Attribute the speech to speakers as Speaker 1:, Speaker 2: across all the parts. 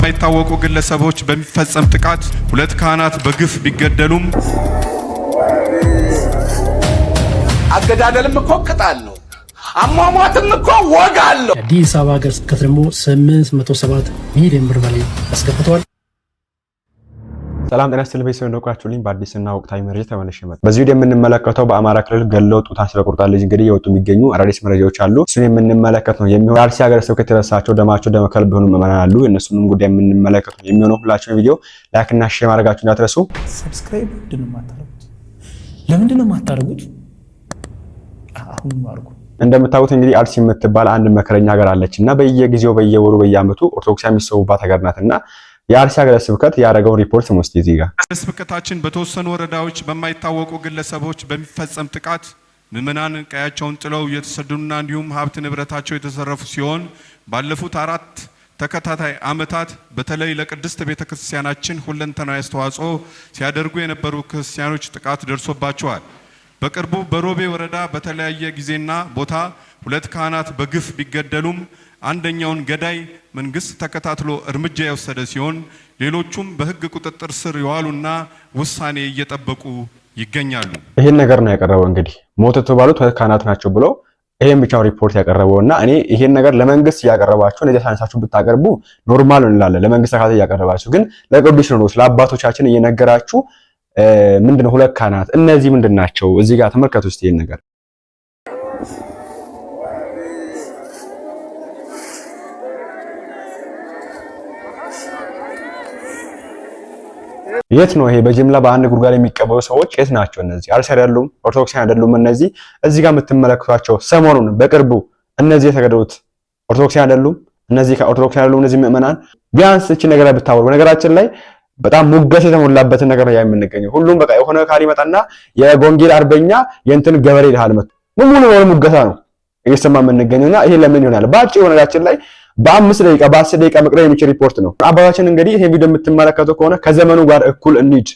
Speaker 1: በማይታወቁ ግለሰቦች በሚፈጸም ጥቃት 2 ካህናት በግፍ ቢገደሉም
Speaker 2: አገዳደልም እኮ ቅጣል ነው። አሟሟትም እኮ ወግ አለው።
Speaker 3: አዲስ አበባ ሀገረ ስብከት ደግሞ 807 ሚሊዮን ብር በላይ አስገብቷል።
Speaker 4: ሰላም ጤና ይስጥልኝ ቤተሰብ እንደቆያችሁልኝ በአዲስና ወቅታዊ መረጃ ተመልሼ መጣሁ። በዚህ ቪዲዮ የምንመለከተው በአማራ ክልል ገለው ጡታን ስለቆርጣ ልጅ እንግዲህ የወጡ የሚገኙ አዳዲስ መረጃዎች አሉ። እሱን የምንመለከት ነው የሚሆነው። አርሲ ሀገረ ስብከት የተረሳቸው ደማቸው ደመከልብ ሆኑ ምዕመናን አሉ። እነሱንም ጉዳይ የምንመለከት ነው የሚሆነው። ሁላችሁም ቪዲዮ ላይክ እና ሼር ማድረጋችሁ እንዳትረሱ።
Speaker 5: ሰብስክራይብ ለምንድን ነው የማታደርጉት? አሁን ማርኩ።
Speaker 4: እንደምታውቁት እንግዲህ አርሲ የምትባል አንድ መከረኛ ሀገር አለችና በየጊዜው በየወሩ በየአመቱ ኦርቶዶክሳውያን የሚሰውባት ሀገር ናትና የአርሲ ሀገረ ስብከት ያደረገውን ሪፖርት ሙስቲ እዚህ ጋር
Speaker 1: ስብከታችን በተወሰኑ ወረዳዎች በማይታወቁ ግለሰቦች በሚፈጸም ጥቃት ምዕመናን ቀያቸውን ጥለው እየተሰደዱና እንዲሁም ሀብት ንብረታቸው የተዘረፉ ሲሆን ባለፉት 4 ተከታታይ አመታት በተለይ ለቅድስት ቤተክርስቲያናችን ሁለንተናዊ አስተዋጽኦ ሲያደርጉ የነበሩ ክርስቲያኖች ጥቃት ደርሶባቸዋል። በቅርቡ በሮቤ ወረዳ በተለያየ ጊዜና ቦታ 2 ካህናት በግፍ ቢገደሉም አንደኛውን ገዳይ መንግስት ተከታትሎ እርምጃ የወሰደ ሲሆን ሌሎቹም በህግ ቁጥጥር ስር የዋሉና ውሳኔ እየጠበቁ ይገኛሉ።
Speaker 4: ይሄን ነገር ነው ያቀረበው። እንግዲህ ሞት ተባሉት 2 ካህናት ናቸው ብሎ ይሄን ብቻው ሪፖርት ያቀረበውና እኔ ይሄን ነገር ለመንግስት ያቀረባችሁ እንደዚህ ሳይንሳችሁ ብታቀርቡ ኖርማል ነው እንላለን። ለመንግስት ተካታይ ያቀረባችሁ ግን ለቅዱስ ሲኖዶስ ለአባቶቻችን እየነገራችሁ ምንድነው 2 ካህናት እነዚህ ምንድናቸው? እዚህ ጋር ተመልከቱ እስቲ ይሄን ነገር የት ነው ይሄ? በጅምላ በአንድ ጉርጓድ የሚቀበሉ ሰዎች የት ናቸው? እነዚህ አርሲ አይደሉም? ኦርቶዶክሳውያን አይደሉም? እነዚህ እዚህ ጋር የምትመለከቷቸው ሰሞኑን በቅርቡ እነዚህ የተገደሉት ኦርቶዶክሳውያን አይደሉም? እነዚህ ከኦርቶዶክሳውያን አይደሉም? እነዚህ ምዕመናን ቢያንስ እቺ ነገር ብታወሩ። ነገራችን ላይ በጣም ሙገስ የተሞላበትን ነገር ነው የምንገኘው። ሁሉም በቃ የሆነ ካሊ መጣና የጎንጌል አርበኛ የእንትን ገበሬ ይልሃል መጥ ሙሉ ነው ሙገሳ ነው እየሰማ የምንገኘውና ይሄ ለምን ይሆናል? ባጭሩ ነገራችን ላይ በ5 ደቂቃ በ10 ደቂቃ መቅረብ የሚችል ሪፖርት ነው። አባታችን እንግዲህ ይሄን ቪዲዮ የምትመለከቱ ከሆነ ከዘመኑ ጋር እኩል እንሂድ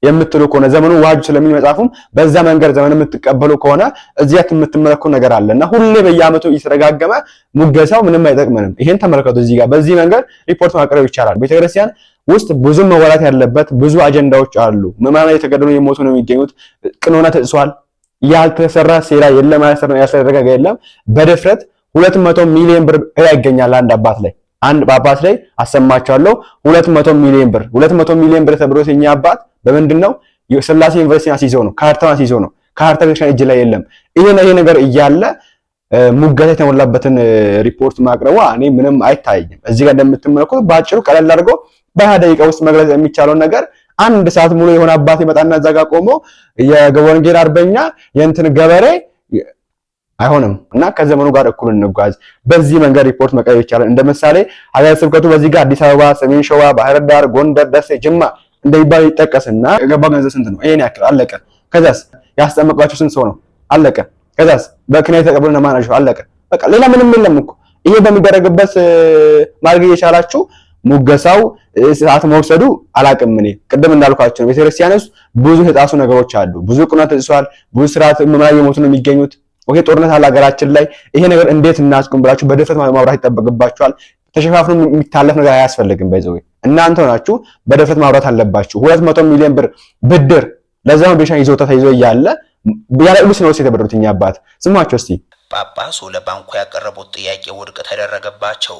Speaker 4: የምትሉ ከሆነ ዘመኑ ዋጁ ስለሚል መጽሐፉም በዛ መንገድ ዘመን የምትቀበሉ ከሆነ እዚያ የምትመለከቱ ነገር አለና ሁሌ በየአመቱ እየተደጋገመ ሙገሳው ምንም አይጠቅመንም። ይሄን ተመልከቱ። እዚህ ጋር በዚህ መንገድ ሪፖርት ማቅረብ ይቻላል። ቤተክርስቲያን ውስጥ ብዙ መወራት ያለበት ብዙ አጀንዳዎች አሉ። ምዕመናን የተገደሉ የሞቱ ነው የሚገኙት። ቅኖና ተጥሷል። ያልተሰራ ሴራ የለም፣ ያልተደረገ የለም። በድፍረት 200 ሚሊዮን ብር ያገኛል አንድ አባት ላይ አንድ ጳጳስ ላይ አሰማቻለሁ 200 ሚሊዮን ብር 200 ሚሊዮን ብር ተብሎ የኛ አባት በመንድነው የሥላሴ ዩኒቨርሲቲ አስይዘው ነው ካርታውን አስይዘው ነው ካርታ ቤተክርስቲያን እጅ ላይ የለም። ይሄ ነገር እያለ ሙገታ የተሞላበትን ሪፖርት ማቅረቧ እኔ ምንም አይታየኝም። እዚህ ጋር እንደምትመለከቱት ባጭሩ ቀለል አድርጎ በ20 ደቂቃ ውስጥ መግለጽ የሚቻለው ነገር 1 ሰዓት ሙሉ የሆነ አባት ይመጣና እዛ ጋር ቆሞ የወንጌል አርበኛ የእንትን ገበሬ አይሆንም እና ከዘመኑ ጋር እኩል እንጓዝ። በዚህ መንገድ ሪፖርት መቅረብ ይቻላል። እንደምሳሌ ሀገረ ስብከቱ በዚህ ጋር አዲስ አበባ፣ ሰሜን ሸዋ፣ ባህር ዳር፣ ጎንደር፣ ደሴ፣ ጅማ እንደሚባል ይጠቀስና የገባው ገንዘብ ስንት ነው? ይሄን ያክል አለቀ። ከዛስ ያስጠመቃችሁ ስንት ሰው ነው? አለቀ። ከዛስ በክህነት የተቀበሉና ማን ናቸው? አለቀ። በቃ ሌላ ምንም የለም እኮ። ይሄ በሚደረግበት ማድረግ የቻላችሁ ሙገሳው ሰዓት መውሰዱ አላቅም። እኔ ቅድም እንዳልኳችሁ ነው ቤተክርስቲያን ውስጥ ብዙ የተጣሱ ነገሮች አሉ። ብዙ ቅኖት ተጥሷል። ብዙ ስርዓት ምዕመናን የሞቱ ነው የሚገኙት። ኦኬ ጦርነት አለ ሀገራችን ላይ። ይሄ ነገር እንዴት እናስቆም ብላችሁ በድፍረት ማውራት ይጠበቅባችኋል። ተሸፋፍኖ የሚታለፍ ነገር አያስፈልግም። በዚህ እናንተ ሆናችሁ በድፍረት ማውራት አለባችሁ። 200 ሚሊዮን ብር ብድር ለዛው ቤሻን ይዞታ ተይዞ እያለ ያለ ቅዱስ ሲኖዶስ የተበደሩት እኛ አባት ስሟቸው እስቲ።
Speaker 6: ጳጳሱ ለባንኩ ያቀረቡት ጥያቄ ውድቅ ተደረገባቸው።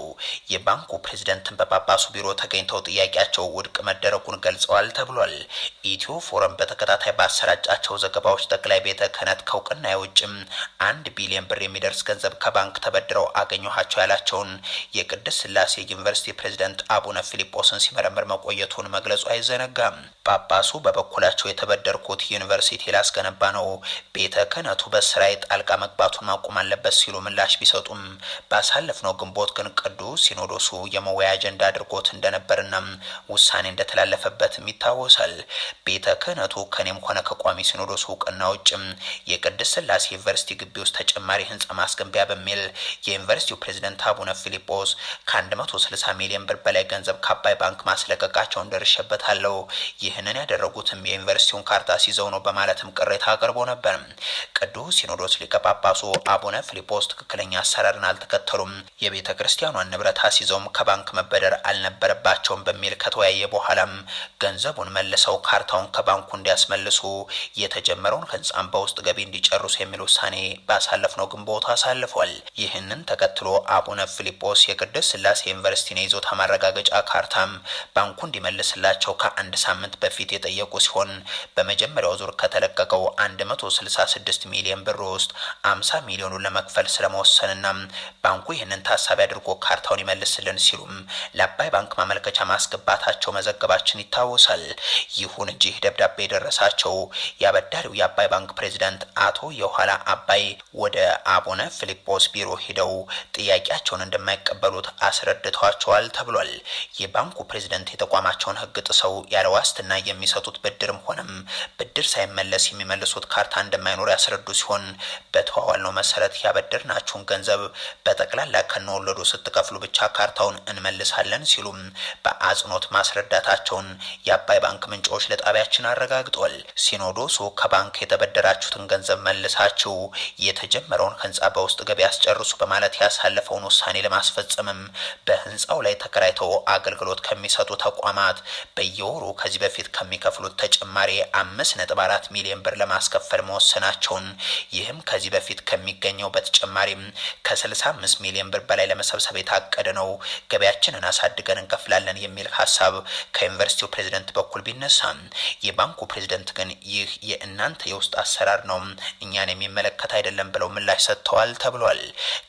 Speaker 6: የባንኩ ፕሬዝዳንትን በጳጳሱ ቢሮ ተገኝተው ጥያቄያቸው ውድቅ መደረጉን ገልጸዋል ተብሏል። ኢትዮ ፎረም በተከታታይ ባሰራጫቸው ዘገባዎች ጠቅላይ ቤተ ክህነት ከእውቅና የውጭም 1 ቢሊዮን ብር የሚደርስ ገንዘብ ከባንክ ተበድረው አገኘኋቸው ያላቸውን የቅድስት ሥላሴ ዩኒቨርሲቲ ፕሬዝዳንት አቡነ ፊልጶስን ሲመረምር መቆየቱን መግለጹ አይዘነጋም። ጳጳሱ በበኩላቸው የተበደርኩት ዩኒቨርሲቲ ላስገነባ ነው፣ ቤተ ክህነቱ በስራዬ ጣልቃ መግባቱን ማቆም አለበት ሲሉ ምላሽ ቢሰጡም ባሳለፍነው ግንቦት ግን ቅዱስ ሲኖዶሱ የመወያ አጀንዳ አድርጎት እንደነበርና ውሳኔ እንደተላለፈበትም ይታወሳል። ቤተ ክህነቱ ከኔም ሆነ ከቋሚ ሲኖዶሱ እውቅና ውጭም የቅድስት ሥላሴ ዩኒቨርሲቲ ግቢ ውስጥ ተጨማሪ ህንጻ ማስገንቢያ በሚል የዩኒቨርሲቲው ፕሬዝዳንት አቡነ ፊልጶስ ከ160 ሚሊዮን ብር በላይ ገንዘብ ከአባይ ባንክ ማስለቀቃቸውን ደርሼበታለሁ። ይህንን ያደረጉትም የዩኒቨርሲቲውን ካርታ ሲዘው ነው በማለትም ቅሬታ አቅርቦ ነበር። ቅዱስ ሲኖዶስ ሊቀ ጳጳሱ አቡነ ፊልጶስ ትክክለኛ አሰራርን አልተከተሉም፣ የቤተ ክርስቲያኗን ንብረት አስይዘውም ከባንክ መበደር አልነበረባቸውም በሚል ከተወያየ በኋላም ገንዘቡን መልሰው ካርታውን ከባንኩ እንዲያስመልሱ የተጀመረውን ህንጻን በውስጥ ገቢ እንዲጨርሱ የሚል ውሳኔ ባሳለፍነው ግንቦት አሳልፏል። ይህንን ተከትሎ አቡነ ፊልጶስ የቅድስት ሥላሴ ዩኒቨርሲቲን የይዞታ ማረጋገጫ ካርታም ባንኩ እንዲመልስላቸው ከአንድ ሳምንት በፊት የጠየቁ ሲሆን በመጀመሪያው ዙር ከተለቀቀው 166 ሚሊዮን ብር ውስጥ 50 ሚሊዮኑን ለመክፈል ስለመወሰንና ባንኩ ይህንን ታሳቢ አድርጎ ካርታውን ይመልስልን ሲሉም ለአባይ ባንክ ማመልከቻ ማስገባታቸው መዘገባችን ይታወሳል። ይሁን እንጂ ደብዳቤ የደረሳቸው ያበዳሪው የአባይ ባንክ ፕሬዝዳንት አቶ የኋላ አባይ ወደ አቡነ ፊልጶስ ቢሮ ሄደው ጥያቄያቸውን እንደማይቀበሉት አስረድተዋቸዋል ተብሏል። የባንኩ ፕሬዝዳንት የተቋማቸውን ህግ ጥሰው ያለ ዋስትና የሚሰጡት ብድርም ሆነም ብድር ሳይመለስ የሚመልሱት ካርታ እንደማይኖር ያስረዱ ሲሆን በተዋዋልነው መሰረት ያበደርናችሁን ገንዘብ በጠቅላላ ከነወለዱ ስትከፍሉ ብቻ ካርታውን እንመልሳለን ሲሉም በአጽንኦት ማስረዳታቸውን የአባይ ባንክ ምንጮች ለጣቢያችን አረጋግጧል። ሲኖዶሱ ከባንክ የተበደራችሁትን ገንዘብ መልሳችሁ የተጀመረውን ህንጻ በውስጥ ገቢ ያስጨርሱ በማለት ያሳለፈውን ውሳኔ ለማስፈጸምም በህንጻው ላይ ተከራይተው አገልግሎት ከሚሰጡ ተቋማት በየወሩ ከዚህ በፊት ከሚከፍሉት ተጨማሪ 5.4 ሚሊዮን ብር ለማስከፈል መወሰናቸውን ይህም ከዚህ በፊት ከሚገኘው በተጨማሪም ከ65 ሚሊዮን ብር በላይ ለመሰብሰብ የታቀደ ነው። ገበያችንን አሳድገን እንከፍላለን የሚል ሀሳብ ከዩኒቨርሲቲው ፕሬዝዳንት በኩል ቢነሳም የባንኩ ፕሬዝዳንት ግን ይህ የእናንተ የውስጥ አሰራር ነው፣ እኛን የሚመለከት አይደለም ብለው ምላሽ ሰጥተዋል ተብሏል።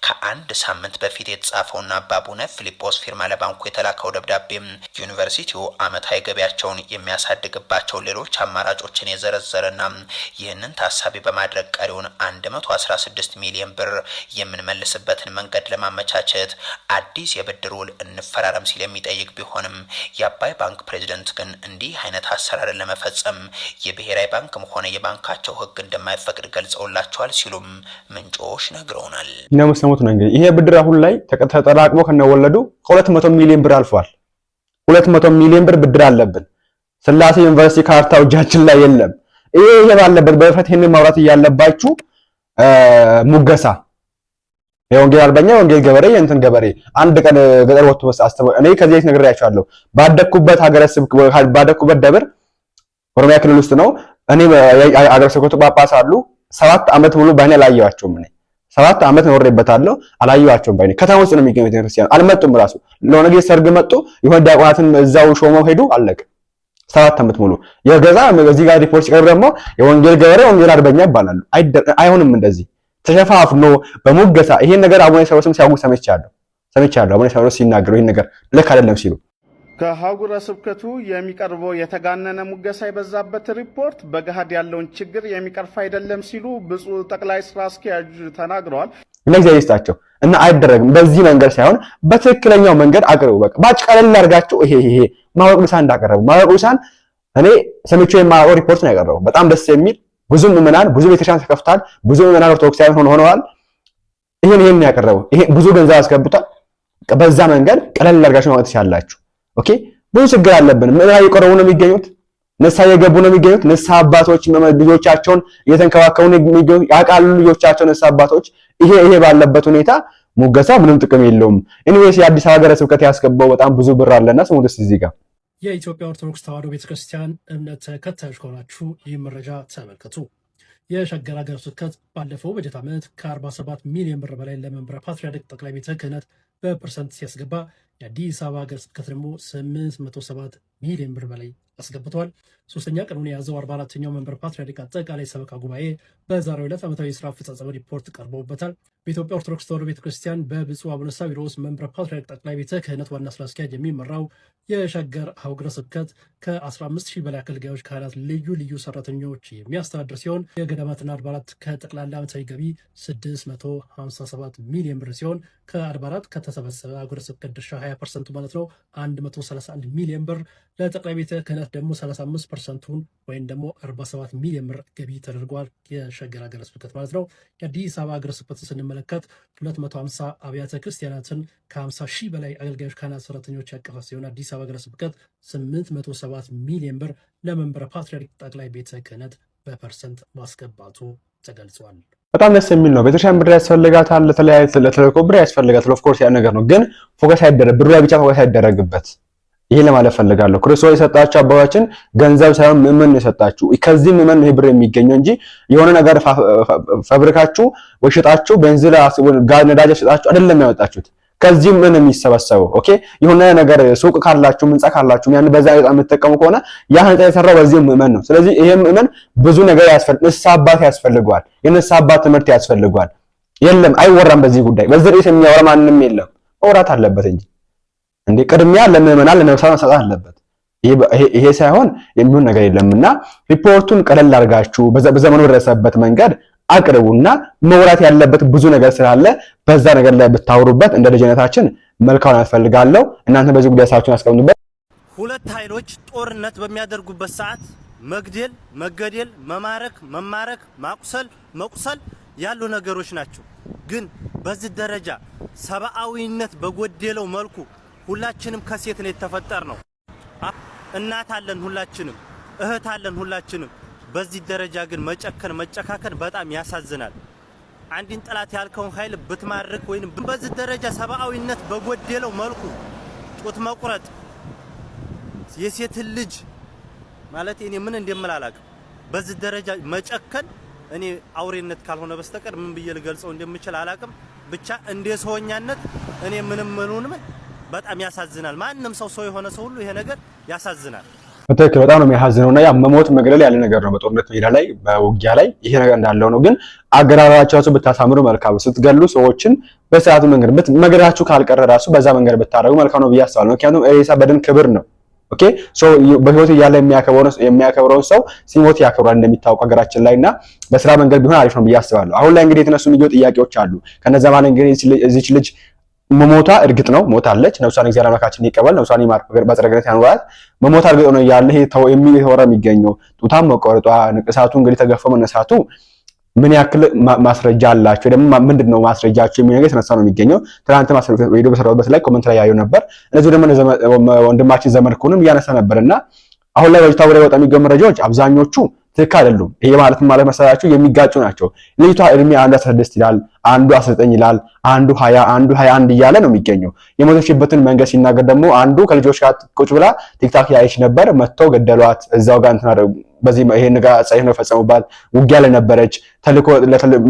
Speaker 6: ከአንድ ሳምንት በፊት የተጻፈውና በአቡነ ፊልጶስ ፊርማ ለባንኩ የተላከው ደብዳቤም ዩኒቨርሲቲው አመታዊ ገቢያቸውን የሚያሳድግባቸው ሌሎች አማራጮችን የዘረዘረና ይህንን ታሳቢ በማድረግ ቀሪውን 116 ሚሊዮን ብር የምንመልስበትን መንገድ ለማመቻቸት አዲስ የብድር ውል እንፈራረም ሲል የሚጠይቅ ቢሆንም የአባይ ባንክ ፕሬዝዳንት ግን እንዲህ አይነት አሰራርን ለመፈጸም የብሔራዊ ባንክም ሆነ የባንካቸው ህግ እንደማይፈቅድ ገልጸውላቸዋል ሲሉም ምንጮች ነግረውናል።
Speaker 4: እንደምትሰሙት ነው እንግዲህ ይሄ ብድር አሁን ላይ ተጠራቅሞ ከነወለዱ 200 ሚሊዮን ብር አልፏል። 200 ሚሊዮን ብር ብድር አለብን። ሥላሴ ዩኒቨርሲቲ ካርታው እጃችን ላይ የለም። ይሄ ባለበት በፈት ይሄንን ማውራት ያለባችሁ ሙገሳ የወንጌል አርበኛ ወንጌል ገበሬ የእንትን ገበሬ አንድ ቀን ገጠር ወጥቶ አስተምሮ እኔ ከዚህ ነግሬያችኋለሁ። ባደኩበት ሀገረ ስብከት ባደኩበት ደብር ኦሮሚያ ክልል ውስጥ ነው። እኔ ሀገረ ስብከቱ ጳጳስ አሉ 7 ዓመት ሙሉ ባይኔ አላየኋቸውም። እኔ 7 ዓመት ኖሬበታለሁ፣ አላየኋቸውም ባይኔ። ከተማ ውስጥ ነው የሚገኙት ቤተክርስቲያን አልመጡም። ራሱ ለሆነ ጊዜ ሰርግ መጡ፣ ይሁን ዲያቆናትን እዛው ሾመው ሄዱ፣ አለቀ። 7 ዓመት ሙሉ የገዛ እዚህ ጋር ሪፖርት ሲቀርብ ደግሞ የወንጌል ገበሬ ወንጌል አርበኛ ይባላሉ። አይሆንም እንደዚህ ተሸፋፍኖ በሙገሳ ይሄን ነገር አቡነ ሳዊሮስም ሲያውቁ ሰምቻለሁ። አቡነ ሳዊሮስ ሲናገሩ ይሄን ነገር ልክ አይደለም ሲሉ
Speaker 2: ከሀገረ ስብከቱ የሚቀርበው የተጋነነ ሙገሳ የበዛበት ሪፖርት በገሃድ ያለውን ችግር የሚቀርፍ አይደለም ሲሉ ብፁዕ ጠቅላይ ስራ አስኪያጅ ተናግረዋል።
Speaker 4: እነዚህ አይስታቸው እና አይደረግም። በዚህ መንገድ ሳይሆን በትክክለኛው መንገድ አቅርቡ። በቃ ባጭ ቀለል አድርጋችሁ ይሄ ማወቅ ልሳን እንዳቀረቡ ማወቅ ልሳን እኔ ሰምቼ የማወቅ ሪፖርት ነው ያቀረበው። በጣም ደስ የሚል ብዙ ምዕመናን ብዙ ቤተክርስቲያን ተከፍቷል። ብዙ ምዕመናን ኦርቶዶክሳውያን ሆነዋል። ይሄን ያቀረበው ይሄ ብዙ ገንዘብ አስገብቷል። በዛ መንገድ ቀለል አድርጋችሁ ማወቅ ትችላላችሁ። ኦኬ ብዙ ችግር አለብን። ምዕመናን እየቀረቡ ነው የሚገኙት፣ ንስሐ እየገቡ ነው የሚገኙት። ንስሐ አባቶች ልጆቻቸውን እየተንከባከቡ ነው የሚገኙት፣ ያውቃሉ ልጆቻቸውን ንስሐ አባቶች። ይሄ ባለበት ሁኔታ ሙገሳ ምንም ጥቅም የለውም። ኤኒዌይስ የአዲስ አበባ ሀገረ ስብከት ያስገባው በጣም ብዙ ብር አለና ስሙት እዚህ ጋር
Speaker 3: የኢትዮጵያ ኦርቶዶክስ ተዋሕዶ ቤተክርስቲያን እምነት ተከታዮች ከሆናችሁ ይህ መረጃ ተመልከቱ። የሸገር ሀገረ ስብከት ባለፈው በጀት ዓመት ከ47 ሚሊዮን ብር በላይ ለመንበረ ፓትርያርክ ጠቅላይ ቤተ ክህነት በፐርሰንት ሲያስገባ የአዲስ አበባ ሀገረ ስብከት ደግሞ 807 ሚሊዮን ብር በላይ አስገብቷል። ሶስተኛ ቀኑን የያዘው 44ኛው መንበረ ፓትርያርክ አጠቃላይ ሰበካ ጉባኤ በዛሬው ዕለት ዓመታዊ የስራ አፈጻጸም ሪፖርት ቀርቦበታል። በኢትዮጵያ ኦርቶዶክስ ተዋሕዶ ቤተክርስቲያን በብፁዕ አቡነ ሳዊሮስ መንበረ ፓትርያርክ ጠቅላይ ቤተ ክህነት ዋና ስራ አስኪያጅ የሚመራው የሸገር ሀገረ ስብከት ከ15000 በላይ አገልጋዮች፣ ካህናት፣ ልዩ ልዩ ሰራተኞች የሚያስተዳድር ሲሆን የገዳማትና አድባራት ከጠቅላላ ዓመታዊ ገቢ 657 ሚሊዮን ብር ሲሆን ከአድባራት ከተሰበሰበ ሀገረ ስብከት ድርሻ 20% ማለት ነው 131 ሚሊዮን ብር፣ ለጠቅላይ ቤተ ክህነት ደግሞ 35%ቱን ወይም ደግሞ 47 ሚሊዮን ብር ገቢ ተደርጓል። የሸገር ሀገረ ስብከት ማለት ነው። የአዲስ አበባ ሀገረ ስብከት ስንመለከት 250 አብያተ ክርስቲያናትን ከ50,000 በላይ አገልጋዮች፣ ካህናት፣ ሰራተኞች ያቀፈ ሲሆን አዲስ አበባ ሀገረ ስብከት 807 ሚሊዮን ብር ለመንበረ ፓትርያርክ ጠቅላይ ቤተ ክህነት በፐርሰንት ማስገባቱ ተገልጿል።
Speaker 4: በጣም ደስ የሚል ነው። ቤተክርስቲያን ብር ያስፈልጋታል፣ ለተለያየ ብር ያስፈልጋታል። ኦፍ ኮርስ ያ ነገር ነው። ግን ፎከስ አይደረግ ብሩ ላይ ብቻ ፎከስ አይደረግበት። ይሄ ለማለት ፈልጋለሁ። ክርስቶስ የሰጣቸው አባባችን ገንዘብ ሳይሆን ምእመን ነው የሰጣችሁ። ከዚህ ምእመን ነው ብር የሚገኘው እንጂ የሆነ ነገር ፋብሪካችሁ ወይ ሸጣችሁ ቤንዚን ጋር ነዳጅ ሸጣችሁ አይደለም ያወጣችሁት። ከዚህ ምን የሚሰበሰበው ኦኬ የሆነ ነገር ሱቅ ካላችሁ ምንጻ ካላችሁ ያን በዛ በጣም የምትጠቀሙ ከሆነ ያ ህንጻ የሰራው በዚህ ምእመን ነው። ስለዚህ ይሄ ምእመን ብዙ ነገር ንስሐ አባት ያስፈልገዋል። የንስሐ አባት ትምህርት ያስፈልገዋል። የለም አይወራም በዚህ ጉዳይ። በዚህ ርዕስ የሚያወራ ማንንም የለም። መውራት አለበት እንጂ ቅድሚያ ለምእመናን ለነፍሳት መሰጠት አለበት። ይሄ ሳይሆን የሚሆን ነገር የለምና ሪፖርቱን ቀለል አድርጋችሁ በዘመኑ ደረሰበት መንገድ አቅርቡና መውራት ያለበት ብዙ ነገር ስላለ በዛ ነገር ላይ ብታወሩበት እንደ ልጅነታችን መልካም ያስፈልጋለሁ። እናንተ በዚህ ጉዳይ ሳችሁን አስቀምጡበት።
Speaker 7: ሁለት ኃይሎች ጦርነት በሚያደርጉበት ሰዓት መግደል፣ መገደል፣ መማረክ፣ መቁሰል ያሉ ነገሮች ናቸው። ግን በዚህ ደረጃ ሰብአዊነት በጎደለው መልኩ ሁላችንም ከሴት ነው የተፈጠርነው። እናት አለን ሁላችንም፣ እህት አለን ሁላችንም። በዚህ ደረጃ ግን መጨካከን በጣም ያሳዝናል። አንድን ጠላት ያልከውን ኃይል ብትማርክ ወይንም በዚህ ደረጃ ሰብአዊነት በጎደለው መልኩ ጡት መቁረጥ የሴት ልጅ ማለት እኔ ምን እንደምላላቅ በዚህ ደረጃ መጨከን እኔ አውሬነት ካልሆነ በስተቀር ምን ብዬ ልገልጸው እንደምችል አላቅም። ብቻ እንደ ሰውኛነት እኔ ምንም በጣም ያሳዝናል። ማንንም ሰው የሆነ ሰው ሁሉ ይሄ ነገር ያሳዝናል።
Speaker 4: በትክክል በጣም ነው የሚያሳዝነውና ያ መሞት መግደል ያለ ነገር ነው። በጦርነት ሜዳ ላይ በውጊያ ላይ ይሄ ነገር እንዳለው ነው። ግን አገራራቻችሁ ብታሳምሩ መልካም። ስትገሉ ሰዎችን በሰዓቱ መንገድ መግደላችሁ ካልቀረ ራሱ በዛ መንገድ ብታረጉ መልካም ነው ብዬ አስባለሁ። ምክንያቱም ሬሳ በደም ክብር ነው። ኦኬ ሶ በህይወት እያለ የሚያከብረውን ሰው ሲሞት ያከብራል እንደሚታወቅ ሀገራችን ላይና በስራ መንገድ ቢሆን አሪፍ ነው ብዬ አስባለሁ። አሁን ላይ እንግዲህ የተነሱ ሚዲዮ ጥያቄዎች አሉ። ከነዛ ማለት እንግዲህ እዚች ልጅ መሞታ እርግጥ ነው ሞታለች። ነፍሷን እግዚአብሔር አምላካችን ይቀበል፣ ነፍሷን ይማር፣ በጸረገነት ያኑራት። መሞታ እርግጥ ነው ያለ ይሄ የሚወራ የሚገኘው ጡታም መቆረጧ ንቅሳቱ እንግዲህ ተገፎ መነሳቱ ምን ያክል ማስረጃ አላችሁ ደግሞ ምንድነው ማስረጃችሁ የሚል ነገር ተነሳ ነው የሚገኘው። ትናንት ማስረጃ ቪዲዮ በሰራሁበት ላይ ኮሜንት ላይ ያዩ ነበር። እነዚህ ደግሞ ወንድማችን ዘመድኩንም እያነሳ ነበርና አሁን ላይ ወጣው ላይ ወጣ የሚገኙ መረጃዎች አብዛኞቹ ትክክል አይደሉም። ይሄ ማለት መሰላችሁ የሚጋጩ ናቸው። ልጅቷ እድሜ 16 ይላል፣ አንዱ 19 ይላል፣ አንዱ 20 አንዱ 21 እያለ ነው የሚገኘው። የሞተችበትን መንገድ ሲናገር ደግሞ አንዱ ከልጆች ጋር ቁጭ ብላ ቲክታክ ያይሽ ነበር፣ መጥተው ገደሏት፣ እዛው ጋር እንትና በዚህ ይሄ ነገር ጻይፍ ነው ፈጸሙባት፣ ውጊያ ላይ ነበረች፣ ተልኮ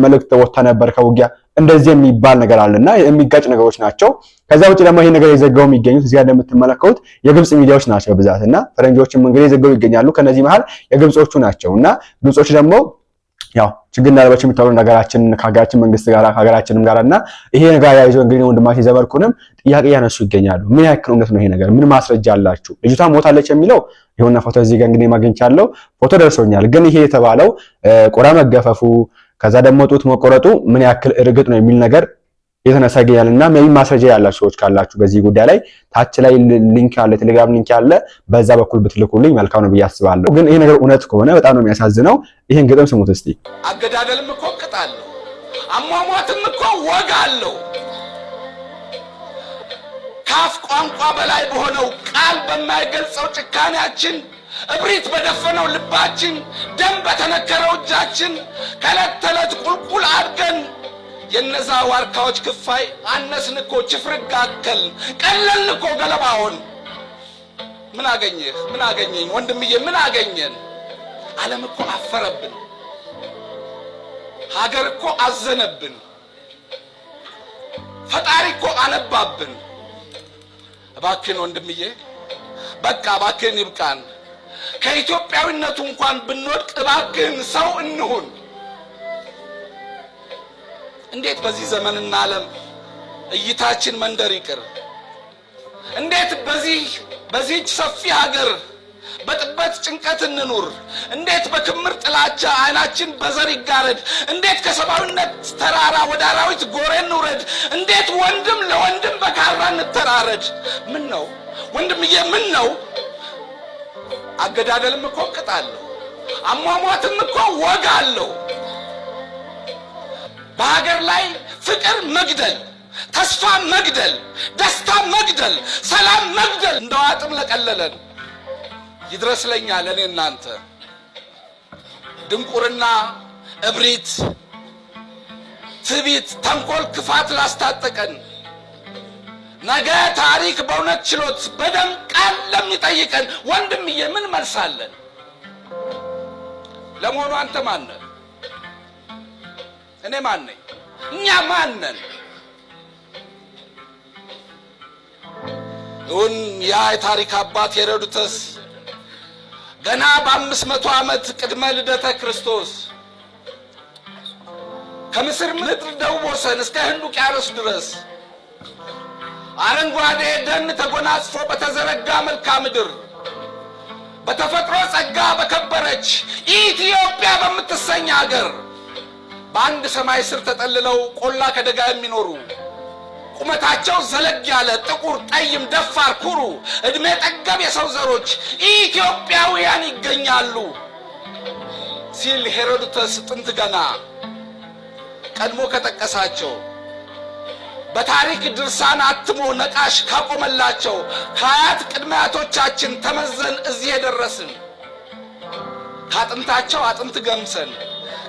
Speaker 4: መልእክት ወጥታ ነበር ከውጊያ እንደዚህ የሚባል ነገር አለና የሚጋጭ ነገሮች ናቸው። ከዛ ውጪ ደግሞ ይሄ ነገር የዘጋው የሚገኙት እዚህ ጋር እንደምትመለከቱት የግብጽ ሚዲያዎች ናቸው በብዛትና ፈረንጆችም እንግዲህ የዘጋው ይገኛሉ። ከነዚህ መሃል የግብጾቹ ናቸውና ግብጾች ደግሞ ያው ችግር እንዳለባቸው የሚታወቁ ነገራችን ከሀገራችን መንግስት ጋር ከሀገራችንም ጋርና ይሄ ነገር ያይዞ እንግዲህ ወንድማችን ዘመድኩንም ጥያቄ ያነሱ ይገኛሉ። ምን ያክል እውነት ነው ይሄ ነገር? ምን ማስረጃ አላችሁ? ልጅቷ ሞታለች የሚለው የሆነ ፎቶ እዚህ ጋር እንግዲህ ማግኝቻለሁ፣ ፎቶ ደርሶኛል። ግን ይሄ የተባለው ቆዳ መገፈፉ ከዛ ደግሞ ጡት መቆረጡ ምን ያክል እርግጥ ነው የሚል ነገር የተነሳ ይገኛልና ምን ማስረጃ ያላችሁ ሰዎች ካላችሁ በዚህ ጉዳይ ላይ ታች ላይ ሊንክ አለ፣ ቴሌግራም ሊንክ አለ፣ በዛ በኩል ብትልኩልኝ መልካም ነው ብዬ አስባለሁ። ግን ይሄ ነገር እውነት ከሆነ በጣም ነው የሚያሳዝነው። ይሄን ግጥም ስሙት እስቲ።
Speaker 8: አገዳደልም እኮ ቅጣለሁ፣ አሟሟትም እኮ ወጋለሁ። ካፍ ቋንቋ በላይ በሆነው ቃል በማይገልጸው ጭካኔያችን እብሪት በደፈነው ልባችን ደም በተነከረው እጃችን ከዕለት ተዕለት ቁልቁል አድገን የነዛ ዋርካዎች ክፋይ አነስን እኮ ችፍርግ አከል ቀለልን እኮ ገለባውን። ምን አገኘኝ ወንድምዬ ምን አገኘን? ዓለም እኮ አፈረብን፣ ሀገር እኮ አዘነብን፣ ፈጣሪ እኮ አነባብን። እባክህን ወንድምዬ በቃ እባክህን ይብቃን። ከኢትዮጵያዊነቱ እንኳን ብንወድቅ እባክህን ሰው እንሁን። እንዴት በዚህ ዘመንና ዓለም እይታችን መንደር ይቅር? እንዴት በዚህች ሰፊ ሀገር በጥበት ጭንቀት እንኑር? እንዴት በክምር ጥላቻ አይናችን በዘር ይጋረድ? እንዴት ከሰብአዊነት ተራራ ወደ አራዊት ጎሬ እንውረድ? እንዴት ወንድም ለወንድም በካራ እንተራረድ? ምን ነው ወንድምዬ ምን ነው? አገዳደልም እኮ ቅጣለሁ፣ አሟሟትም እኮ ወጋለሁ። በሀገር ላይ ፍቅር መግደል፣ ተስፋ መግደል፣ ደስታ መግደል፣ ሰላም መግደል እንደው አጥም ለቀለለን ይድረስለኛ ለኔ እናንተ ድንቁርና፣ እብሪት፣ ትቢት፣ ተንኮል፣ ክፋት ላስታጠቀን ነገ ታሪክ በእውነት ችሎት በደም ቃል ለሚጠይቀን ወንድምዬ ምን መልሳለን? ለመሆኑ አንተ ማን ነህ? እኔ ማን ነኝ? እኛ ማን ነን? እውን ያ የታሪክ አባት ሄሮድተስ ገና በ500 ዓመት ቅድመ ልደተ ክርስቶስ ከምስር ምድር ደቡብ ወሰን እስከ ህንድ ውቅያኖስ ድረስ አረንጓዴ ደን ተጎናጽፎ በተዘረጋ መልክዓ ምድር በተፈጥሮ ጸጋ በከበረች ኢትዮጵያ በምትሰኝ ሀገር በአንድ ሰማይ ስር ተጠልለው ቆላ ከደጋ የሚኖሩ ቁመታቸው ዘለግ ያለ ጥቁር፣ ጠይም፣ ደፋር፣ ኩሩ እድሜ ጠገብ የሰው ዘሮች ኢትዮጵያውያን ይገኛሉ ሲል ሄሮድተስ ጥንት ገና ቀድሞ ከጠቀሳቸው በታሪክ ድርሳን አትሞ ነቃሽ ካቆመላቸው ከአያት ቅድመ አያቶቻችን ተመዘን እዚህ የደረስን ካጥንታቸው አጥንት ገምሰን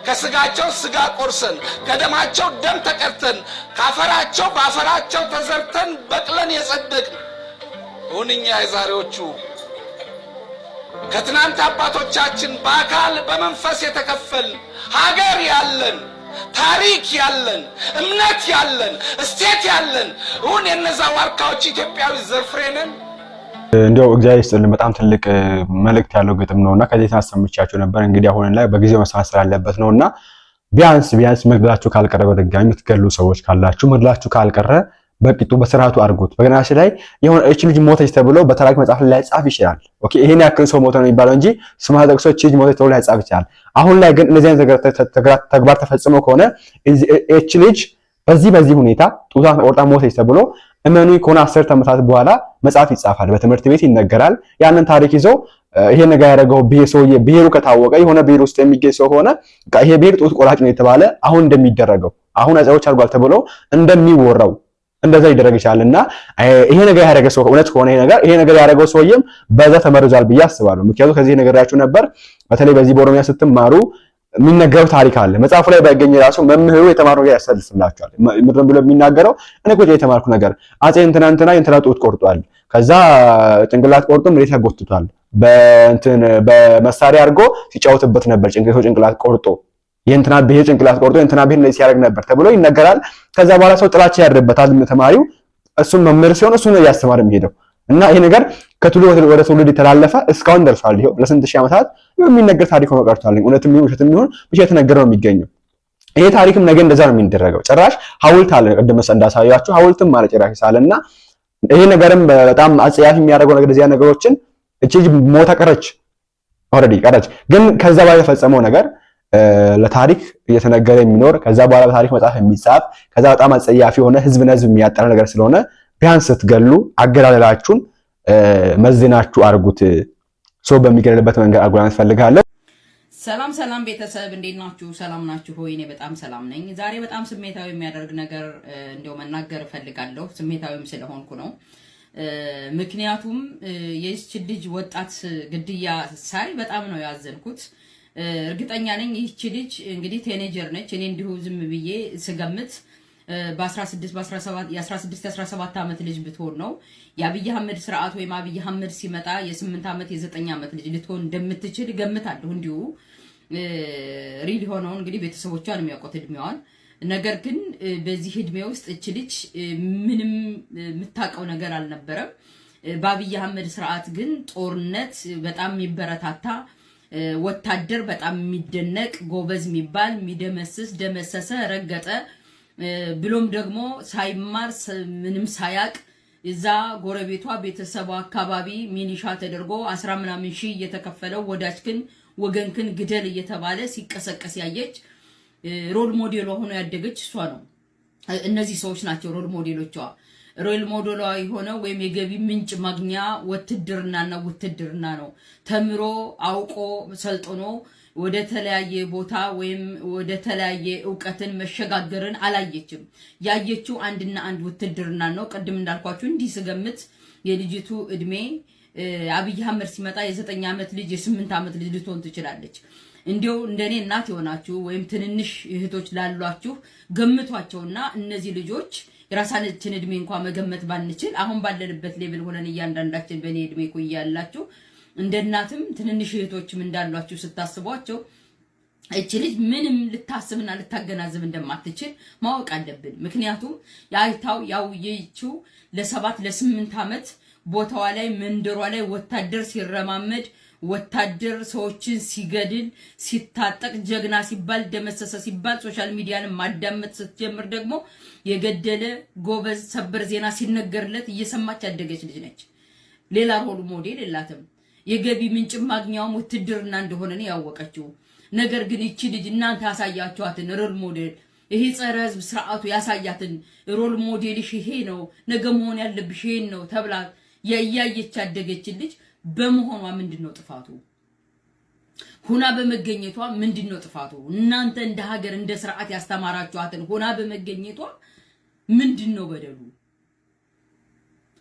Speaker 8: ከስጋቸው ስጋ ቆርሰን ከደማቸው ደም ተቀርተን ካፈራቸው ባፈራቸው ተዘርተን በቅለን የጸደቅን ሁንኛ የዛሬዎቹ ከትናንት አባቶቻችን በአካል በመንፈስ የተከፈል ሀገር ያለን ታሪክ ያለን እምነት ያለን እስቴት ያለን ሁን የነዛ ዋርካዎች ኢትዮጵያዊ ዘርፍሬ ነን።
Speaker 4: እንደው እግዚአብሔር ይስጥልን። በጣም ትልቅ መልእክት ያለው ግጥም ነውና ከዚህ ታሰምቻችሁ ነበር። እንግዲህ አሁን ላይ በጊዜው መሳሰል አለበት ነውና ቢያንስ መግደላችሁ ካልቀረ በድጋሚ የምትገሉ ሰዎች ካላችሁ መግደላችሁ ካልቀረ በቂጡ በስርዓቱ አድርጉት። በገናሽ ላይ የሆነ እቺ ልጅ ሞተች ተብሎ በታሪክ መጽሐፍ ላይ ጻፍ ይችላል። ኦኬ ይሄን ያክል ሰው ሞተ ነው የሚባለው እንጂ ስማ ጠቅሶ እቺ ልጅ ሞተች ተብሎ ላይ ጻፍ ይችላል። አሁን ላይ ግን እነዚህ አይነት ተግባር ተፈጽሞ ከሆነ እቺ ልጅ በዚህ ሁኔታ ጡቷን ቆርጣ ሞተች ተብሎ እመኑ ከሆነ 10 ዓመታት በኋላ መጽሐፍ ይጻፋል፣ በትምህርት ቤት ይነገራል። ያንን ታሪክ ይዞ ይሄ ነገር ያደረገው ሰውዬ ብሔሩ ከታወቀ የሆነ ብሔር ውስጥ የሚገኝ ሰው ሆነ ይሄ ብሔር ጡት ቆራጭ ነው የተባለ አሁን እንደሚደረገው አሁን አጼዎች አድርጓል ተብሎ እንደሚወራው እንደዛ ይደረግ ይችላልና ይሄ ነገር ያደረገ ሰው እውነት ከሆነ ይሄ ነገር ያደረገው ሰውዬም በዛ ተመርዟል ብዬ አስባለሁ። ምክንያቱም ከዚህ ነገራችሁ ነበር በተለይ በዚህ በኦሮሚያ ስትማሩ የሚነገረው ታሪክ አለ። መጽሐፉ ላይ ባይገኝ ራሱ መምህሩ የተማረው ጋር ያሰልስላችኋል። ምንድነው ብሎ የሚናገረው እኔ ቁጭ የተማርኩ ነገር አጼ እንትና ጡት ቆርጧል፣ ከዛ ጭንቅላት ቆርጦ መሬት ያጎትቷል፣ በመሳሪያ አድርጎ ሲጫወትበት ነበር ጭንቅላት ቆርጦ የእንትና ብሔር ጭንቅላት ቆርጦ የእንትና ብሔር ላይ ሲያደርግ ነበር ተብሎ ይነገራል። ከዛ በኋላ ሰው ጥላቻ ያድርበታል ተማሪው። እሱም መምህር ሲሆን እሱ ነው ያስተማር የሚሄደው እና ይሄ ነገር ከትውልድ ወደ ትውልድ የተላለፈ እስካሁን ደርሷል። ይሄው ለስንት ሺህ ዓመታት የሚነገር ታሪክ ሆኖ ቀርቷል። እውነትም ይሁን ውሸትም ይሁን ብቻ የተነገረ ነው የሚገኘው። ይሄ ታሪክም ነገ እንደዛ ነው የሚደረገው። ጭራሽ ሐውልት አለ ቅድም እንዳሳያችሁ ሐውልትም አለ ጭራሽ ሳለና ይሄ ነገርም በጣም አጽያፊ የሚያደርገው ነገር እዚያ ነገሮችን እቺ ሞታ ቀረች፣ ኦሬዲ ቀረች። ግን ከዛ በኋላ የተፈጸመው ነገር ለታሪክ እየተነገረ የሚኖር ከዛ በኋላ በታሪክ መጽሐፍ የሚጻፍ ከዛ በጣም አጸያፊ የሆነ ህዝብና ህዝብ የሚያጠራ ነገር ስለሆነ ቢያንስ ስትገሉ አገላለላችሁን መዝናችሁ አርጉት። ሰው በሚገለልበት መንገድ አጉራን ፈልጋለሁ።
Speaker 9: ሰላም ቤተሰብ እንዴት ናችሁ? ሰላም ናችሁ ሆይ? እኔ በጣም ሰላም ነኝ። ዛሬ በጣም ስሜታዊ የሚያደርግ ነገር እንደው መናገር ፈልጋለሁ። ስሜታዊም ስለሆንኩ ነው። ምክንያቱም የዚች ልጅ ወጣት ግድያ ሳይ በጣም ነው ያዘንኩት። እርግጠኛ ነኝ ይህች ልጅ እንግዲህ ቲኔጀር ነች። እኔ እንዲሁ ዝም ብዬ ስገምት የ16-17 ዓመት ልጅ ብትሆን ነው የአብይ አህመድ ስርዓት ወይም አብይ አህመድ ሲመጣ የ8 ዓመት የ9 ዓመት ልጅ ልትሆን እንደምትችል ገምታለሁ። እንዲሁ ሪል ሆነው እንግዲህ ቤተሰቦቿን የሚያውቁት እድሜዋን። ነገር ግን በዚህ እድሜ ውስጥ እች ልጅ ምንም የምታውቀው ነገር አልነበረም። በአብይ አህመድ ስርዓት ግን ጦርነት በጣም የሚበረታታ ወታደር በጣም የሚደነቅ ጎበዝ የሚባል የሚደመስስ ደመሰሰ ረገጠ ብሎም ደግሞ ሳይማር ምንም ሳያቅ እዛ ጎረቤቷ ቤተሰቧ አካባቢ ሚኒሻ ተደርጎ 10 ምናምን ሺህ እየተከፈለው ወዳጅክን ወገንክን ግደል እየተባለ ሲቀሰቀስ ያየች ሮል ሞዴሏ ሆኖ ያደገች እሷ ነው። እነዚህ ሰዎች ናቸው ሮል ሞዴሎቿ። ሮል ሞዴሏ የሆነው ወይም የገቢ ምንጭ ማግኛ ውትድርና ነው። ተምሮ አውቆ ሰልጥኖ ወደ ተለያየ ቦታ ወይም ወደ ተለያየ ዕውቀትን መሸጋገርን አላየችም። ያየችው አንድና አንድ ውትድርና ነው። ቅድም እንዳልኳችሁ እንዲህ ስገምት የልጅቱ እድሜ አብይ አህመድ ሲመጣ የ9 ዓመት ልጅ የ8 ዓመት ልጅ ልትሆን ትችላለች። እንዲው እንደኔ እናት የሆናችሁ ወይም ትንንሽ እህቶች ላሏችሁ ገምቷቸውና እነዚህ ልጆች የራሳችን እድሜ እንኳን መገመት ባንችል አሁን ባለንበት ሌቭል ሆነን እያንዳንዳችን በኔ እድሜ ቆያላችሁ እንደ እናትም ትንንሽ እህቶችም እንዳሏችሁ ስታስቧቸው እቺ ልጅ ምንም ልታስብና ልታገናዝብ እንደማትችል ማወቅ አለብን። ምክንያቱም ያይታው ያውየችው ለ7 ለ8 ዓመት ቦታዋ ላይ መንደሯ ላይ ወታደር ሲረማመድ ወታደር ሰዎችን ሲገድል ሲታጠቅ ጀግና ሲባል ደመሰሰ ሲባል ሶሻል ሚዲያን ማዳመጥ ስትጀምር ደግሞ የገደለ ጎበዝ ሰበር ዜና ሲነገርለት እየሰማች ያደገች ልጅ ነች። ሌላ ሮል ሞዴል የላትም። የገቢ ምንጭ ማግኛውም ውትድርና እንደሆነ ነው ያወቀችው። ነገር ግን እቺ ልጅ እናንተ ያሳያችኋትን ሮል ሞዴል ይሄ ጸረ ህዝብ ስርዓቱ ያሳያትን ሮል ሞዴልሽ ይሄ ነው ነገ መሆን ያለብሽ ይሄን ነው ተብላ ያያየች ያደገች ልጅ በመሆኗ ምንድነው ጥፋቱ? ሁና በመገኘቷ ምንድነው ጥፋቱ? እናንተ እንደ ሀገር እንደ ስርዓት ያስተማራችኋትን ሁና በመገኘቷ ምንድነው በደሉ?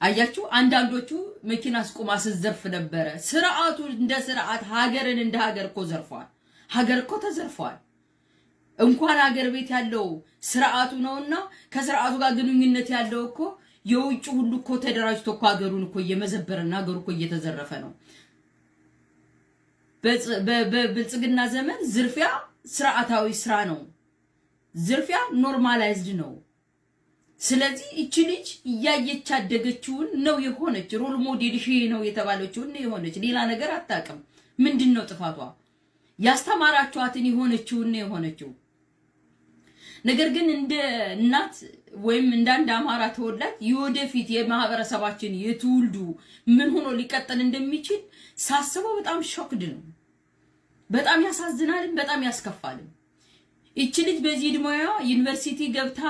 Speaker 9: አያችሁ አንዳንዶቹ መኪና አስቆማ ሲዘርፍ ነበር። ስርዓቱ እንደ ስርዓት ሀገርን እንደ ሀገር እኮ ዘርፏል። ሀገር እኮ ተዘርፏል። እንኳን ሀገር ቤት ያለው ስርዓቱ ነውና ከስርዓቱ ጋር ግንኙነት ያለው እኮ የውጭ ሁሉ እኮ ተደራጅቶ እኮ ሀገሩን እኮ እየመዘበረና ሀገሩ እኮ እየተዘረፈ ነው። በብልጽግና ዘመን ዝርፊያ ስርዓታዊ ስራ ነው። ዝርፊያ ኖርማላይዝድ ነው። ስለዚህ እቺ ልጅ እያየች ያደገችውን ነው የሆነች ሮል ሞዴል ሺ ነው የተባለችውን ነው የሆነች ሌላ ነገር አታውቅም። ምንድነው ጥፋቷ? ያስተማራችኋትን የሆነችውን ነው የሆነችው። ነገር ግን እንደ እናት ወይም እንደ አንድ አማራ ተወላጅ የወደፊት የማህበረሰባችን የትውልዱ ምን ሆኖ ሊቀጥል እንደሚችል ሳስበው በጣም ሾክድ ነው። በጣም ያሳዝናል፣ በጣም ያስከፋል። እቺ ልጅ በዚህ እድሜዋ ዩኒቨርሲቲ ገብታ